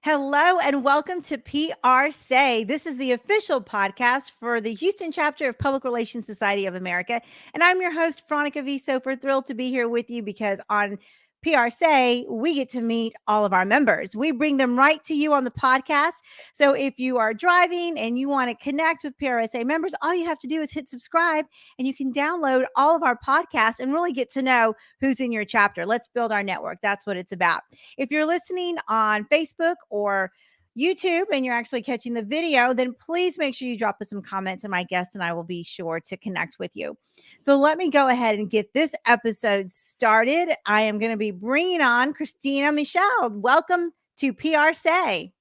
Hello and welcome to PRSay. This is the official podcast for the Houston chapter of Public Relations Society of America. And I'm your host, Veronica V. Sofer, thrilled to be here with you because on PRSay, we get to meet all of our members. We bring them right to you on the podcast. So if you are driving and you want to connect with PRSay members, all you have to do is hit subscribe and you can download all of our podcasts and really get to know who's in your chapter. Let's build our network. That's what it's about. If you're listening on Facebook or YouTube and you're actually catching the video, then please make sure you drop us some comments and my guest and I will be sure to connect with you. So let me go ahead and get this episode started. I am going to be bringing on Kristina Michel. Welcome to PRSay.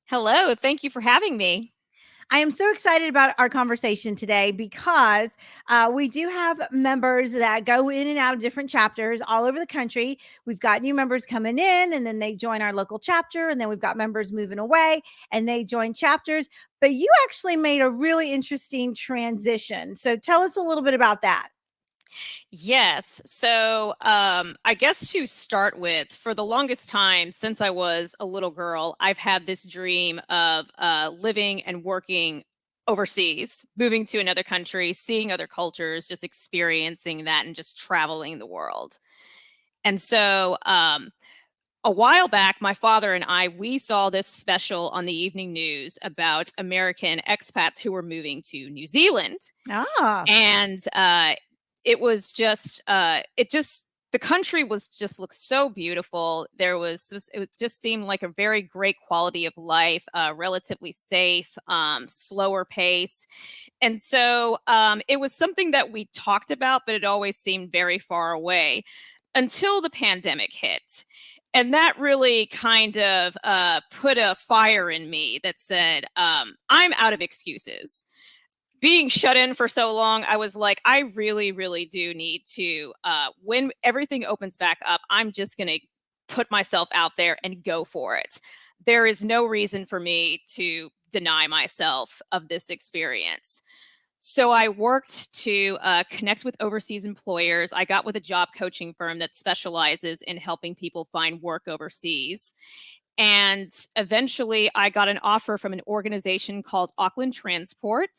Hello, thank you for having me. I am so excited about our conversation today because we do have members that go in and out of different chapters all over the country. We've got new members coming in and then they join our local chapter. And then we've got members moving away and they join chapters. But you actually made a really interesting transition. So tell us a little bit about that. Yes. So I guess to start with, for the longest time since I was a little girl, I've had this dream of living and working overseas, moving to another country, seeing other cultures, just experiencing that and just traveling the world. And so a while back, my father and we saw this special on the evening news about American expats who were moving to New Zealand. And it was just, the country was just looked so beautiful. It just seemed like a very great quality of life, relatively safe, slower pace. And so it was something that we talked about, but it always seemed very far away until the pandemic hit. And that really kind of put a fire in me that said, I'm out of excuses. Being shut in for so long, I was like, I really, really do need to, when everything opens back up, I'm just going to put myself out there and go for it. There is no reason for me to deny myself of this experience. So I worked to connect with overseas employers. I got with a job coaching firm that specializes in helping people find work overseas. And eventually I got an offer from an organization called Auckland Transport,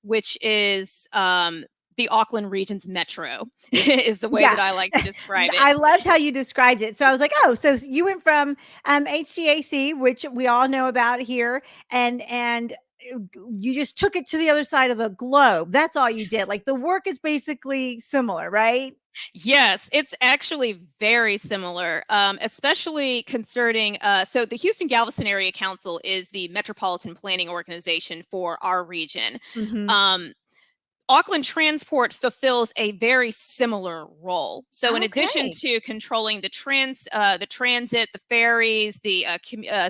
which is the Auckland region's metro is the way that I like to describe it. I loved how you described it. So I was like, oh, so you went from H-GAC, which we all know about here, and you just took it to the other side of the globe. That's all you did. Like the work is basically similar, right? Yes, it's actually very similar, especially concerning, so the Houston Galveston Area Council is the metropolitan planning organization for our region. Mm-hmm. Auckland Transport fulfills a very similar role. So in addition to controlling the transit, the ferries,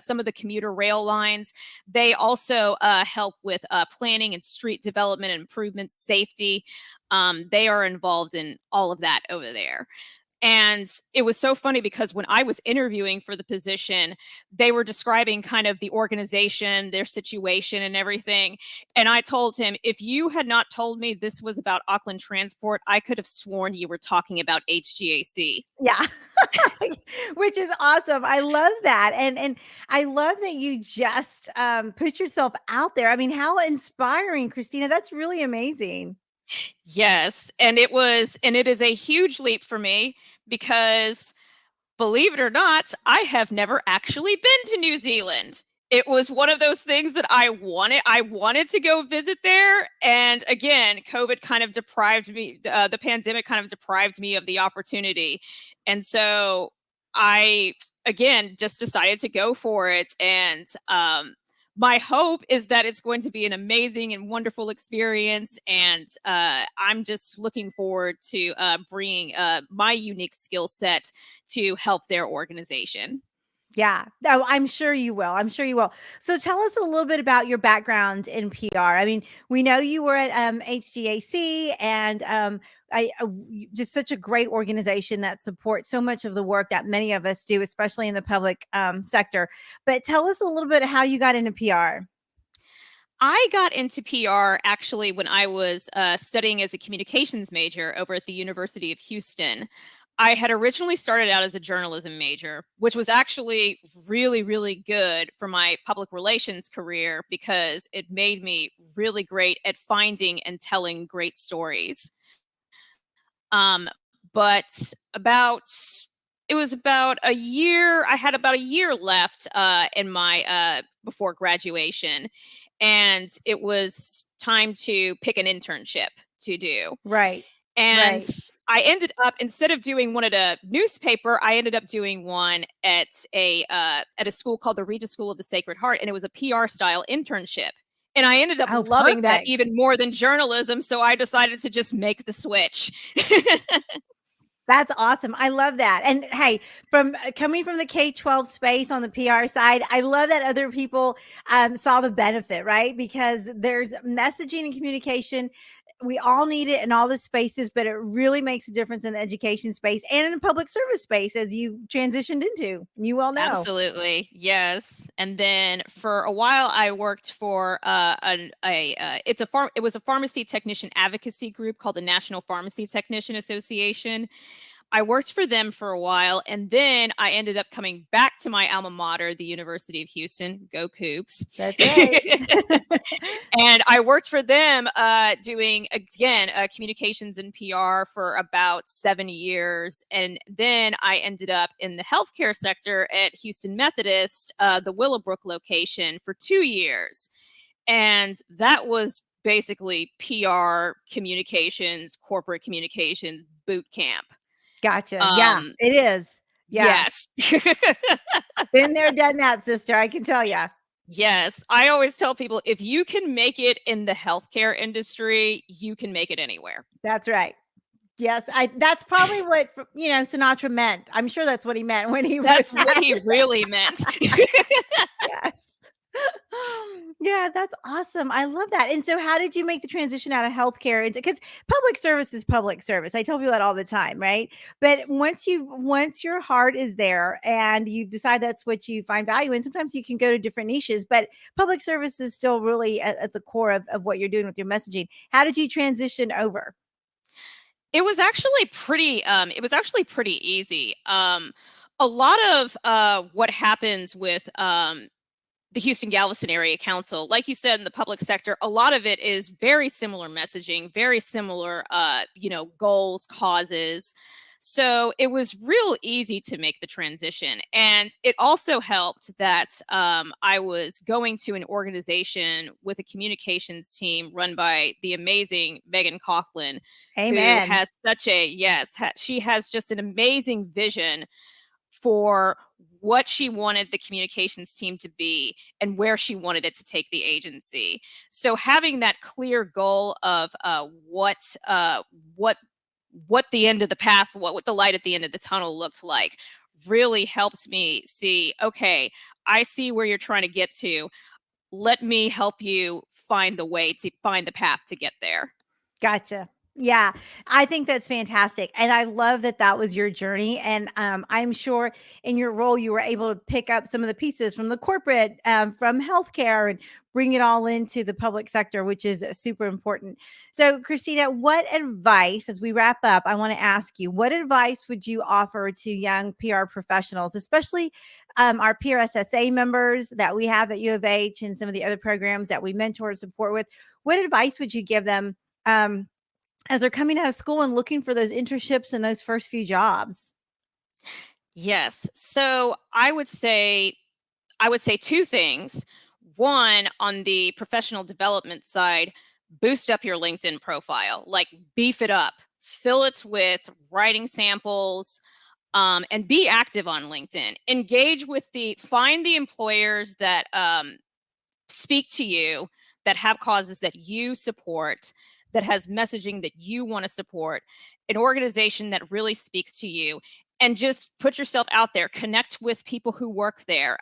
some of the commuter rail lines, they also help with planning and street development and improvements, safety. They are involved in all of that over there. And it was so funny because when I was interviewing for the position, they were describing kind of the organization, their situation and everything. And I told him, if you had not told me this was about Auckland Transport, I could have sworn you were talking about H-GAC. Yeah, which is awesome. I love that. And I love that you just put yourself out there. I mean, how inspiring, Kristina. That's really amazing. Yes. And it is a huge leap for me because, believe it or not, I have never actually been to New Zealand. It was one of those things that I wanted to go visit there. And again, COVID kind of deprived me, the pandemic kind of deprived me of the opportunity. And so I, again, just decided to go for it. And my hope is that it's going to be an amazing and wonderful experience. And I'm just looking forward to bringing my unique skill set to help their organization. Yeah, no, I'm sure you will. I'm sure you will. So tell us a little bit about your background in PR. I mean, we know you were at H-GAC and just such a great organization that supports so much of the work that many of us do, especially in the public sector. But tell us a little bit of how you got into PR. I got into PR actually when I was studying as a communications major over at the University of Houston. I had originally started out as a journalism major, which was actually really, really good for my public relations career because it made me really great at finding and telling great stories. Um, but about it was about a year. I had about a year left in my before graduation, and it was time to pick an internship to do. Right. And Right. I ended up, instead of doing one at a newspaper, I ended up doing one at a school called the Regis School of the Sacred Heart, and it was a PR style internship. And I ended up Oh, loving that perfect. even more than journalism, so I decided to just make the switch. That's awesome. I love that. And hey, from coming from the K-12 space on the PR side, I love that other people saw the benefit, right? Because there's messaging and communication. We all need it in all the spaces, but it really makes a difference in the education space and in the public service space as you transitioned into. You well know. Absolutely, yes. And then for a while, I worked for it was a pharmacy technician advocacy group called the National Pharmacy Technician Association. I worked for them for a while, and then I ended up coming back to my alma mater, the University of Houston. Go Cougs! That's right. And I worked for them doing, again, communications and PR for about 7 years. And then I ended up in the healthcare sector at Houston Methodist, the Willowbrook location, for 2 years. And that was basically PR, communications, corporate communications boot camp. Gotcha. Yeah, Um, it is. Yeah. yes. Been there, done that, sister. I can tell you. Yes, I always tell people, if you can make it in the healthcare industry, you can make it anywhere. That's right. Yes, that's probably what, Sinatra meant. I'm sure that's what he meant when he wrote That's what that. he really meant. Yes. Yeah, that's awesome. I love that. And so how did you make the transition out of healthcare into, because public service is public service. I tell people that all the time, right? But once your heart is there and you decide that's what you find value in, sometimes you can go to different niches, but public service is still really at the core of what you're doing with your messaging. How did you transition over? It was actually pretty easy. A lot of what happens with the Houston Galveston Area Council, like you said, in the public sector, a lot of it is very similar messaging, very similar, goals, causes. So it was real easy to make the transition. And it also helped that I was going to an organization with a communications team run by the amazing Megan Coughlin, who Amen. has she has just an amazing vision for what she wanted the communications team to be and where she wanted it to take the agency. So having that clear goal of what the end of the path, what the light at the end of the tunnel looked like, really helped me see, okay, I see where you're trying to get to. Let me help you find the path to get there. Gotcha. Yeah, I think that's fantastic. And I love that that was your journey. And I'm sure in your role, you were able to pick up some of the pieces from the corporate, from healthcare, and bring it all into the public sector, which is super important. So, Kristina, what advice, as we wrap up, I want to ask you, what advice would you offer to young PR professionals, especially our PRSA members that we have at U of H and some of the other programs that we mentor and support with? What advice would you give them? As they're coming out of school and looking for those internships and those first few jobs? Yes. So I would say two things. One, on the professional development side, boost up your LinkedIn profile, like beef it up, fill it with writing samples, and be active on LinkedIn. Find the employers that speak to you, that have causes that you support, that has messaging that you want to support, an organization that really speaks to you, and just put yourself out there, connect with people who work there.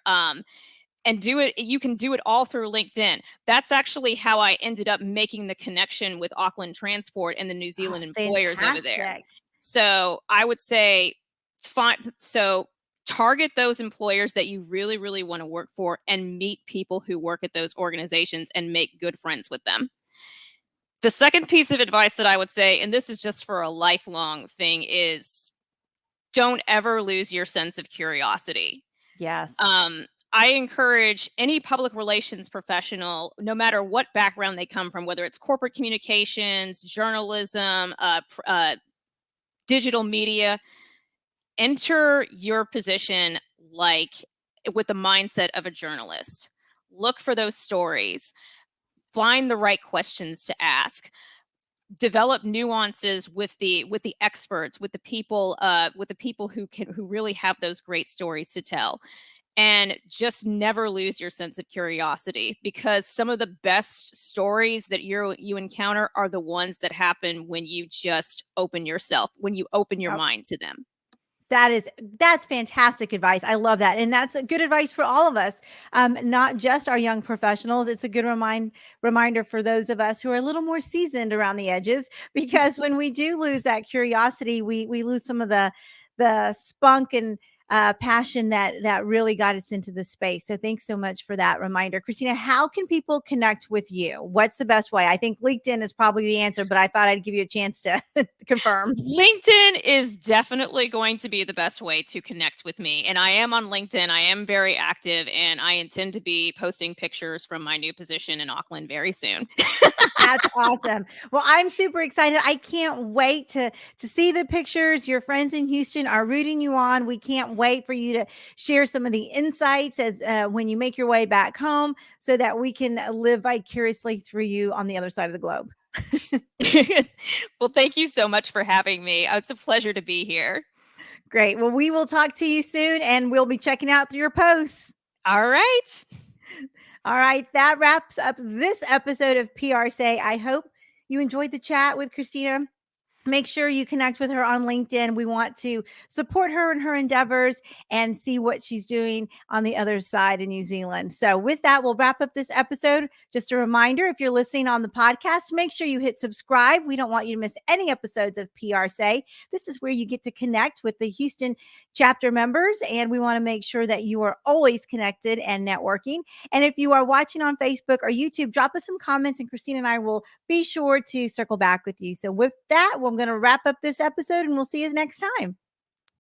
And do it. You can do it all through LinkedIn. That's actually how I ended up making the connection with Auckland Transport and the New Oh, Zealand employers over there. fantastic. So I would say, target those employers that you really, really want to work for, and meet people who work at those organizations and make good friends with them. The second piece of advice that I would say, and this is just for a lifelong thing, is don't ever lose your sense of curiosity. Yes. I encourage any public relations professional, no matter what background they come from, whether it's corporate communications, journalism, digital media, enter your position like with the mindset of a journalist. Look for those stories, find the right questions to ask, develop nuances with the experts, with the people who really have those great stories to tell, and just never lose your sense of curiosity, because some of the best stories that you encounter are the ones that happen when you just open yourself, when you open your mind to them. That's fantastic advice. I love that. And that's good advice for all of us. Not just our young professionals. It's a good reminder for those of us who are a little more seasoned around the edges, because when we do lose that curiosity, we lose some of the spunk and passion that really got us into the space. So thanks so much for that reminder. Kristina, how can people connect with you? What's the best way? I think LinkedIn is probably the answer, but I thought I'd give you a chance to confirm. LinkedIn is definitely going to be the best way to connect with me. And I am on LinkedIn. I am very active, and I intend to be posting pictures from my new position in Auckland very soon. That's awesome. Well, I'm super excited. I can't wait to see the pictures. Your friends in Houston are rooting you on. We can't wait for you to share some of the insights as when you make your way back home, so that we can live vicariously through you on the other side of the globe. Well, thank you so much for having me. It's a pleasure to be here. Great. Well, we will talk to you soon, and we'll be checking out your posts. All right. All right. That wraps up this episode of PRSay. I hope you enjoyed the chat with Kristina. Make sure you connect with her on LinkedIn. We want to support her in her endeavors and see what she's doing on the other side in New Zealand. So with that, we'll wrap up this episode. Just a reminder, if you're listening on the podcast, make sure you hit subscribe. We don't want you to miss any episodes of PRSay. This is where you get to connect with the Houston chapter members, and we want to make sure that you are always connected and networking. And if you are watching on Facebook or YouTube, drop us some comments, and Kristina and I will be sure to circle back with you. So with that, I'm going to wrap up this episode, and we'll see you next time.